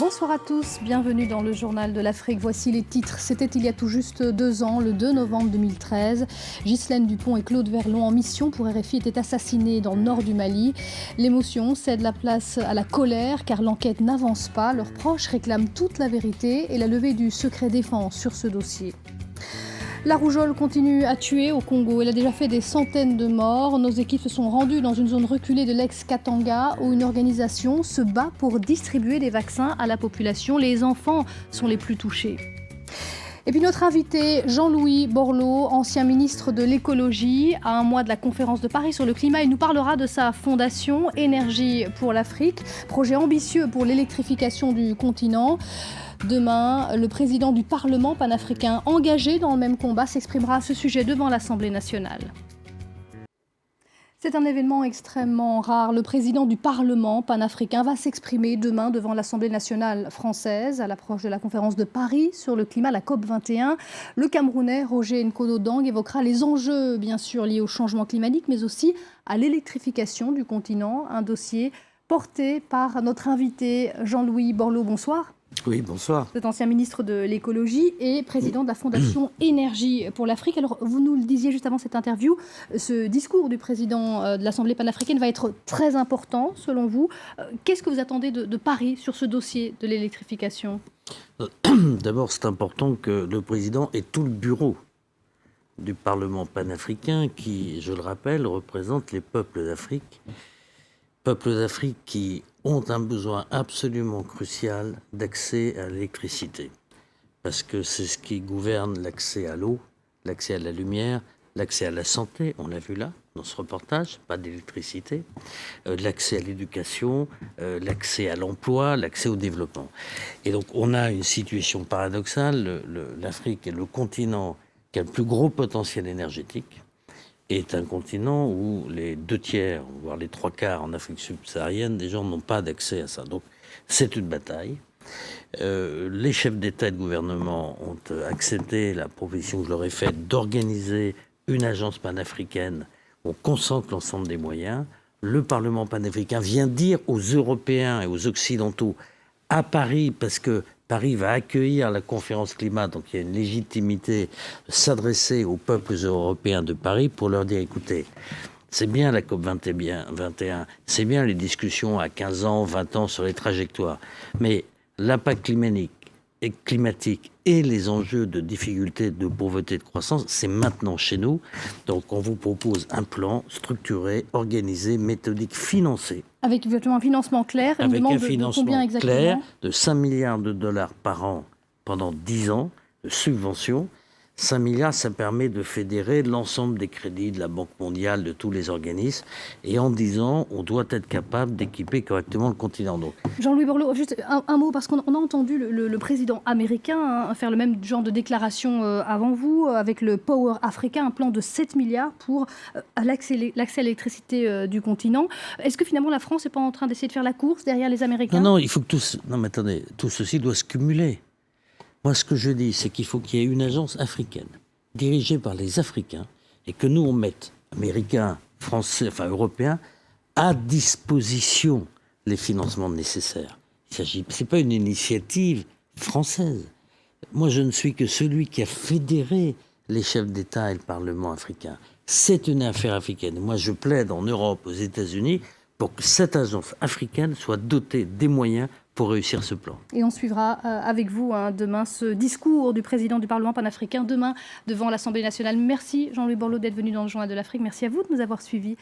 Bonsoir à tous, bienvenue dans le Journal de l'Afrique. Voici les titres. C'était il y a tout juste 2 ans, le 2 novembre 2013. Ghislaine Dupont et Claude Verlon, en mission pour RFI, étaient assassinés dans le nord du Mali. L'émotion cède la place à la colère car l'enquête n'avance pas. Leurs proches réclament toute la vérité et la levée du secret défense sur ce dossier. La rougeole continue à tuer au Congo. Elle a déjà fait des centaines de morts. Nos équipes se sont rendues dans une zone reculée de l'ex-Katanga où une organisation se bat pour distribuer des vaccins à la population. Les enfants sont les plus touchés. Et puis notre invité, Jean-Louis Borloo, ancien ministre de l'écologie, à un mois de la conférence de Paris sur le climat, il nous parlera de sa fondation Énergie pour l'Afrique, projet ambitieux pour l'électrification du continent. Demain, le président du Parlement panafricain, engagé dans le même combat, s'exprimera à ce sujet devant l'Assemblée nationale. C'est un événement extrêmement rare. Le président du Parlement panafricain va s'exprimer demain devant l'Assemblée nationale française à l'approche de la conférence de Paris sur le climat, la COP21. Le Camerounais Roger Nkodo Dang évoquera les enjeux, bien sûr, liés au changement climatique, mais aussi à l'électrification du continent. Un dossier porté par notre invité Jean-Louis Borloo. Bonsoir. Oui, bonsoir. Vous êtes ancien ministre de l'écologie et président de la Fondation Énergie pour l'Afrique. Alors, vous nous le disiez juste avant cette interview, ce discours du président de l'Assemblée panafricaine va être très important, selon vous. Qu'est-ce que vous attendez de Paris sur ce dossier de l'électrification ? D'abord, c'est important que le président ait tout le bureau du Parlement panafricain qui, je le rappelle, représente les peuples d'Afrique. Peuples d'Afrique qui ont un besoin absolument crucial d'accès à l'électricité. Parce que c'est ce qui gouverne l'accès à l'eau, l'accès à la lumière, l'accès à la santé, on l'a vu là, dans ce reportage, pas d'électricité, l'accès à l'éducation, l'accès à l'emploi, l'accès au développement. Et donc on a une situation paradoxale, l'Afrique est le continent qui a le plus gros potentiel énergétique, est un continent où les 2/3, voire les 3/4 en Afrique subsaharienne, des gens n'ont pas d'accès à ça. Donc c'est une bataille. Les chefs d'État et de gouvernement ont accepté la proposition que je leur ai faite d'organiser une agence panafricaine où on concentre l'ensemble des moyens. Le Parlement panafricain vient dire aux Européens et aux Occidentaux à Paris, parce que Paris va accueillir la conférence climat, donc il y a une légitimité de s'adresser aux peuples européens de Paris pour leur dire, écoutez, c'est bien la COP 21, c'est bien les discussions à 15 ans, 20 ans sur les trajectoires, mais l'impact climatique et les enjeux de difficultés, de pauvreté, de croissance, c'est maintenant chez nous. Donc on vous propose un plan structuré, organisé, méthodique, financé. Avec un financement clair, avec un financement combien exactement clair de 5 milliards de dollars par an pendant 10 ans de subventions. 5 milliards, ça permet de fédérer l'ensemble des crédits de la Banque mondiale, de tous les organismes. Et en 10 ans, on doit être capable d'équiper correctement le continent. Donc, Jean-Louis Borloo, juste un mot, parce qu'on a entendu le président américain faire le même genre de déclaration avant vous, avec le Power Africa, un plan de 7 milliards pour l'accès à l'électricité du continent. Est-ce que finalement la France n'est pas en train d'essayer de faire la course derrière les Américains ? Non, il faut que Non, mais attendez, tout ceci doit se cumuler. Moi, ce que je dis, c'est qu'il faut qu'il y ait une agence africaine, dirigée par les Africains, et que nous, on mette, Américains, Français, enfin Européens, à disposition les financements nécessaires. Ce n'est pas une initiative française. Moi, je ne suis que celui qui a fédéré les chefs d'État et le Parlement africain. C'est une affaire africaine. Moi, je plaide en Europe, aux États-Unis, pour que cette agence africaine soit dotée des moyens pour réussir ce plan. Et on suivra avec vous demain ce discours du président du Parlement panafricain, demain devant l'Assemblée nationale. Merci Jean-Louis Borloo d'être venu dans le Journal de l'Afrique. Merci à vous de nous avoir suivis.